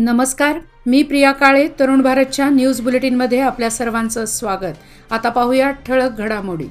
नमस्कार, मी प्रिया काळे. तरुण भारतच्या न्यूज बुलेटिनमध्ये आपल्या सर्वांचं स्वागत. आता पाहूया ठळक घडामोडी.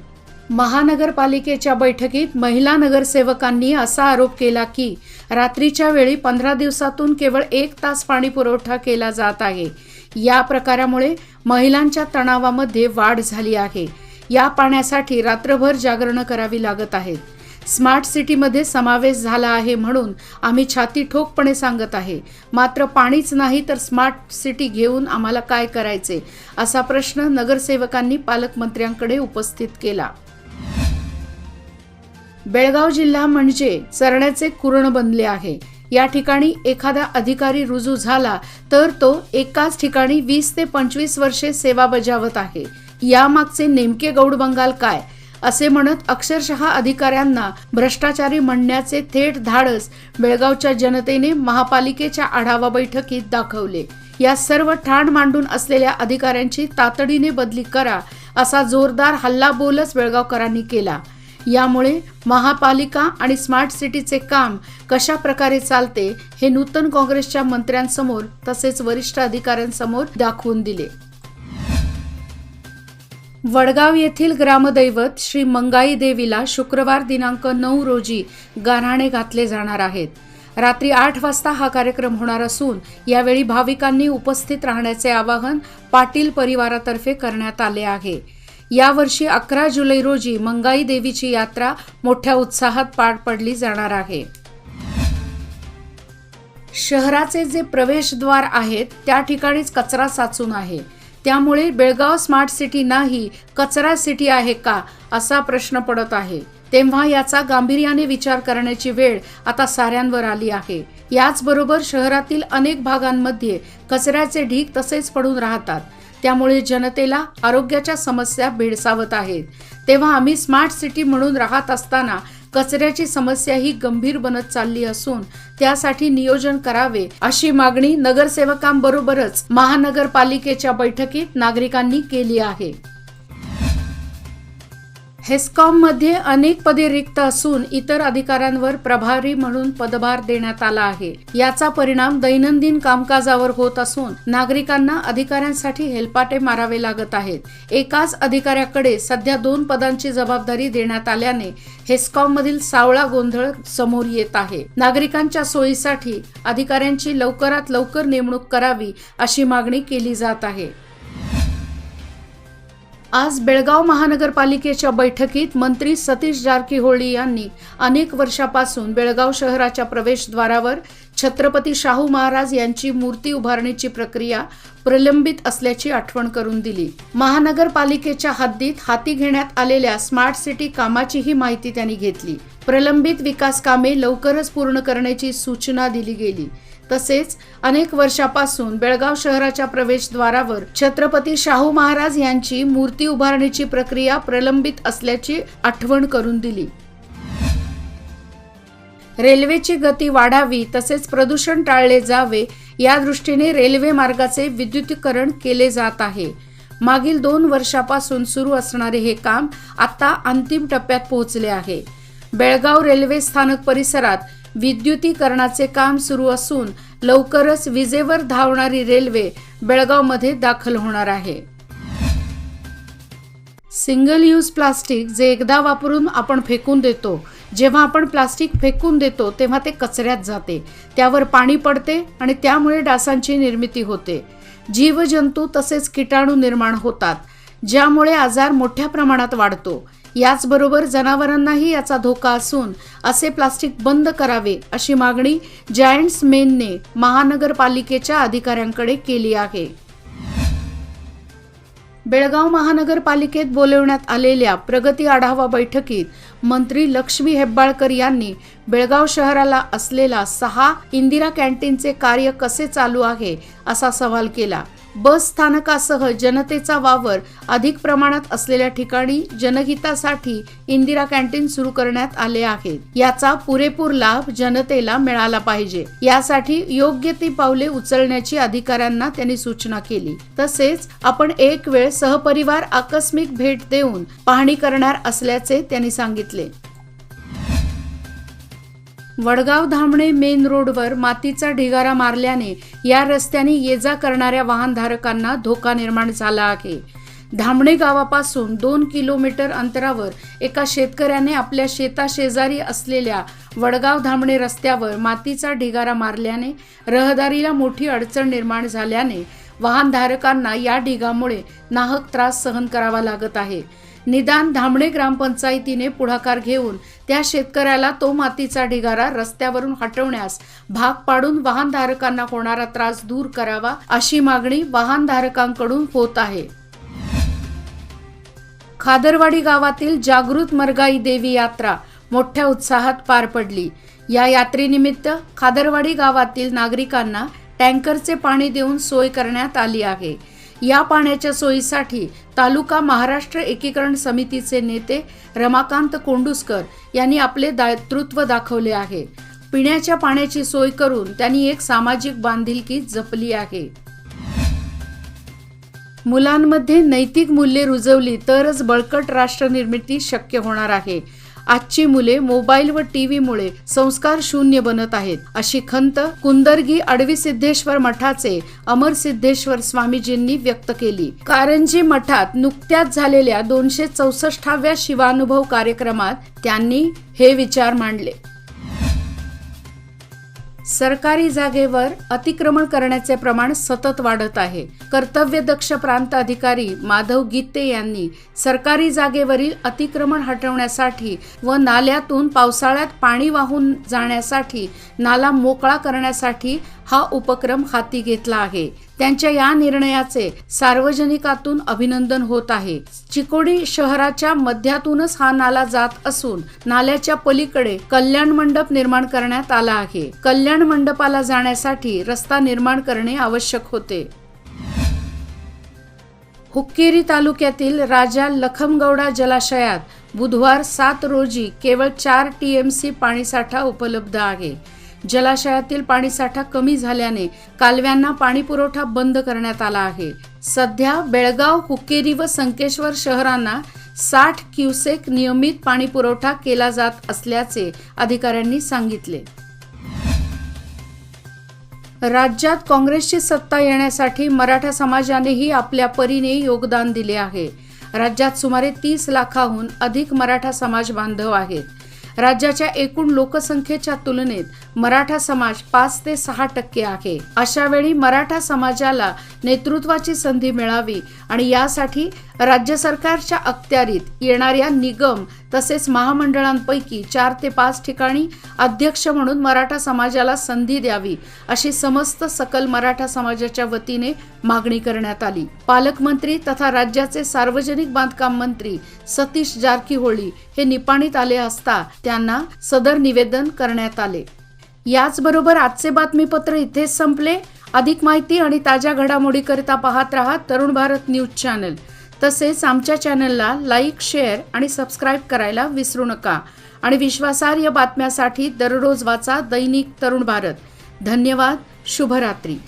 महानगरपालिकेच्या बैठकीत महिला नगरसेवकांनी असा आरोप केला की रात्रीच्या वेळी 15 दिवसातून केवळ 1 तास पाणी पुरवठा केला जात आहे. या प्रकारामुळे महिलांच्या तणावामध्ये वाढ झाली आहे. या पाण्यासाठी रात्रभर जागरण करावी लागत आहेत. स्मार्ट सिटीमध्ये समावेश झाला आहे म्हणून आम्ही छाती ठोकपणे सांगत आहे. मात्र पाणीच नाही तर स्मार्ट सिटी घेऊन आम्हाला काय करायचे, असा प्रश्न नगरसेवकांनी पालकमंत्र्यांकडे उपस्थित केला. बेळगाव जिल्हा म्हणजे चरण्याचे कुरण बनले आहे. या ठिकाणी एखादा अधिकारी रुजू झाला तर तो एकाच ठिकाणी 20 ते 25 वर्षे सेवा बजावत आहे. यामागचे नेमके गौडबंगाल काय, असे म्हणत अक्षरशः अधिकाऱ्यांना भ्रष्टाचारी म्हणण्याचे थेट धाडस बेळगावच्या जनतेने महापालिकेच्या आढावा बैठकीत दाखवले. या सर्व ठाण मांडून असलेल्या अधिकाऱ्यांची तातडीने बदली करा, असा जोरदार हल्लाबोलच बेळगावकरांनी केला. यामुळे महापालिका आणि स्मार्ट सिटीचे काम कशा प्रकारे चालते हे नूतन काँग्रेसच्या मंत्र्यांसमोर तसेच वरिष्ठ अधिकाऱ्यांसमोर दाखवून दिले. वडगाव येथील ग्रामदैवत श्री मंगाई देवीला शुक्रवार दिनांक 9 रोजी गाऱ्हाणे घातले जाणार आहेत. रात्री 8 वाजता हा कार्यक्रम होणार असून यावेळी भाविकांनी उपस्थित राहण्याचे आवाहन पाटील परिवारातर्फे करण्यात आले आहे. यावर्षी 11 जुलै रोजी मंगाई देवीची यात्रा मोठ्या उत्साहात पार पडली जाणार आहे. शहराचे जे प्रवेशद्वार आहेत त्या ठिकाणीच कचरा साचून आहे. त्यामुळे बेळगाव स्मार्ट सिटी नाही कचरा सिटी आहे का, असा प्रश्न पडत आहे. तेव्हा याचा गांभीर्याने विचार करण्याची वेळ आता साऱ्यांवर आली आहे. याचबरोबर शहरातील अनेक भागांमध्ये कचऱ्याचे ढीग तसेच पडून राहतात. त्यामुळे जनतेला आरोग्याच्या समस्या भेडसावत आहेत. तेव्हा आम्ही स्मार्ट सिटी म्हणून राहत असताना कचऱ्याची समस्या ही गंभीर बनत चालली असून त्यासाठी नियोजन करावे, अशी मागणी नगरसेवकांबरोबरच महानगरपालिकेच्या बैठकीत नागरिकांनी केली आहे. हेस्कॉम मध्ये अनेक पदे रिक्त असून इतर अधिकाऱ्यांवर प्रभारी म्हणून पदभार देण्यात आला आहे. याचा परिणाम दैनंदिन कामकाजावर होत असून नागरिकांना अधिकाऱ्यांसाठी हेलपाटे मारावे लागत आहेत. एकाच अधिकाऱ्याकडे सध्या 2 पदांची जबाबदारी देण्यात आल्याने हेस्कॉम मधील सावळा गोंधळ समोर येत आहे. नागरिकांच्या सोयीसाठी अधिकाऱ्यांची लवकरात लवकर नेमणूक करावी, अशी मागणी केली जात आहे. आज बेळगाव महानगरपालिकेच्या बैठकीत मंत्री सतीश जारकीहोळी यांनी अनेक वर्षापासून बेळगाव शहराच्या प्रवेशद्वारावर छत्रपती शाहू महाराज यांची मूर्ती उभारणीची प्रक्रिया प्रलंबित असल्याची आठवण करून दिली. महानगरपालिकेच्या हद्दीत हाती घेण्यात आलेल्या स्मार्ट सिटी कामाचीही माहिती त्यांनी घेतली. प्रलंबित विकास कामे लवकरच पूर्ण करण्याची सूचना दिली गेली. तसेच अनेक वर्षापासून बेळगाव शहराच्या प्रवेशद्वारावर छत्रपती शाहू महाराज यांची मूर्ती उभारणीची प्रक्रिया प्रलंबित असल्याची आठवण करून दिली. रेल्वेची गती वाढावी तसेच प्रदूषण टाळले जावे या दृष्टीने रेल्वे मार्गाचे विद्युतीकरण केले जात आहे. मागील 2 वर्षापासून सुरू असणारे हे काम आता अंतिम टप्प्यात पोहोचले आहे. बेळगाव रेल्वे स्थानक परिसरात विद्युतीकरणाचे काम सुरू असून लवकरच विजेवर धावणारी रेल्वे बेळगावमध्ये दाखल होणार आहे. सिंगल यूज प्लास्टिक जे एकदा वापरून आपण फेकून देतो, जेव्हा आपण प्लास्टिक फेकून देतो तेव्हा ते कचऱ्यात जाते. त्यावर पाणी पडते आणि त्यामुळे डासांची निर्मिती होते. जीवजंतू तसेच किटाणू निर्माण होतात, ज्यामुळे आजार मोठ्या प्रमाणात वाढतो. याचबरोबर जनावरांनाही याचा धोका असून असे प्लास्टिक बंद करावे, अशी मागणी जायंट्स मेनने महानगरपालिकेच्या अधिकाऱ्यांकडे केली आहे. बेळगाव महानगरपालिकेत बोलवण्यात आलेल्या प्रगती आढावा बैठकीत मंत्री लक्ष्मी हेब्बाळकर यांनी बेळगाव शहराला असलेला 6 इंदिरा कॅन्टीनचे कार्य कसे चालू आहे, असा सवाल केला. बस स्थानकासह जनतेचा वावर अधिक प्रमाणात असलेल्या ठिकाणी जनहितासाठी इंदिरा कॅन्टीन सुरू करण्यात आले आहेत. याचा पुरेपूर लाभ जनतेला मिळाला पाहिजे. यासाठी योग्य ती पावले उचलण्याची अधिकाऱ्यांना त्यांनी सूचना केली. तसेच आपण एक वेळ सहपरिवार आकस्मिक भेट देऊन पाहणी करणार असल्याचे त्यांनी सांगितले. वडगाव धामणे मेन रोडवर मातीचा ढिगारा मारल्याने या रस्त्याने ये जा करणाऱ्या वाहनधारकांना धोका निर्माण झाला आहे. धामणे गावापासून 2 किलोमीटर अंतरावर एका शेतकऱ्याने आपल्या शेताशेजारी असलेल्या वडगाव धामणे रस्त्यावर मातीचा ढिगारा मारल्याने रहदारीला मोठी अडचण निर्माण झाल्याने वाहनधारकांना या ढिगामुळे नाहक त्रास सहन करावा लागत आहे. निदान धामणे ग्रामपंचायतीने पुढाकार घेऊन त्या शेतकऱ्याला तो मातीचा ढिगारा रस्त्यावरून हटवण्यास भाग पाडून वाहनधारकांना होणारा त्रास दूर करावा अशी मागणी वाहनधारकांकडून होत आहे. खादरवाडी गावातील जागृत मरगाई देवी यात्रा मोठ्या उत्साहात पार पडली. या यात्रेनिमित्त खादरवाडी गावातील नागरिकांना टँकरचे पाणी देऊन सोय करण्यात आली आहे. या पाण्याच्या सोयीसाठी तालुका महाराष्ट्र एकीकरण समितीचे नेते रमाकांत कोंडुस्कर यांनी आपले दायित्व दाखवले आहे. पिण्याच्या पाण्याची सोय करून त्यांनी एक सामाजिक बांधिलकी जपली आहे. मुलांमध्ये नैतिक मूल्ये रुजवली तरच बळकट राष्ट्र निर्मिती शक्य होणार आहे. आजची मुले मोबाईल व टीव्हीमुळे संस्कार शून्य बनत आहेत अशी खंत कुंदर्गी अडविसिद्धेश्वर मठाचे अमरसिद्धेश्वर स्वामीजींनी व्यक्त केली. कारंजी मठात नुकत्याच झालेल्या 264व्या शिवानुभव कार्यक्रमात त्यांनी हे विचार मांडले. सरकारी जागेवर अतिक्रमण करण्याचे प्रमाण सतत वाढत आहे. कर्तव्यदक्ष प्रांत अधिकारी माधव गीते यांनी सरकारी जागेवरील अतिक्रमण हटवण्यासाठी व नाल्यातून पावसाळ्यात पाणी वाहून जाण्यासाठी नाला मोकळा करण्यासाठी हा उपक्रम हाती घेतला आहे. त्यांच्या या निर्णयाचे सार्वजनिकातून अभिनंदन होत आहे. चिकोडी शहराच्या मध्यातूनच हा नाला जात असून नाल्याच्या पलीकडे कल्याण मंडप निर्माण करण्यात आला आहे. कल्याण मंडपाला जाण्यासाठी रस्ता निर्माण करणे आवश्यक होते. हुक्केरी तालुक्यातील राजा लखमगौडा जलाशयात बुधवार 7 रोजी केवळ 4 TMC पाणीसाठा उपलब्ध आहे. जलाशयातील पाणीसाठा कमी झाल्याने कालव्यांना पाणीपुरवठा बंद करण्यात आला आहे. सध्या बेळगाव, हुक्केरी व संकेश्वर शहरांना 60 क्युसेक नियमित पाणीपुरवठा केला जात असल्याचे अधिकाऱ्यांनी सांगितले. राज्यात काँग्रेसची सत्ता येण्यासाठी मराठा समाजानेही आपल्या परीने योगदान दिले आहे. राज्यात सुमारे 30 लाखाहून अधिक मराठा समाज बांधव आहेत. राज्याच्या एकूण लोकसंख्येच्या तुलनेत मराठा समाज 5 ते 6% आहे. अशा वेळी मराठा समाजाला नेतृत्वाची संधी मिळावी आणि यासाठी राज्य सरकारच्या अखत्यारीत येणाऱ्या निगम तसेच महामंडळांपैकी 4 ते 5 ठिकाणी अध्यक्ष म्हणून मराठा समाजाला संधी द्यावी अशी समस्त सकल मराठा समाजाच्या वतीने मागणी करण्यात आली. पालकमंत्री तथा राज्याचे सार्वजनिक बांधकाम मंत्री सतीश जारकीहोळी हे निपाणीत आले असता त्यांना सदर निवेदन करण्यात आले. याचबरोबर आजचे बातमीपत्र इथेच संपले. अधिक माहिती आणि ताज्या घडामोडीकरिता पाहत रहा तरुण भारत न्यूज चॅनल. तसेच आमच्या चॅनलला लाईक, शेअर आणि सबस्क्राईब करायला विसरू नका. आणि विश्वासार्ह बातम्यासाठी दररोज वाचा दैनिक तरुण भारत. धन्यवाद. शुभरात्री.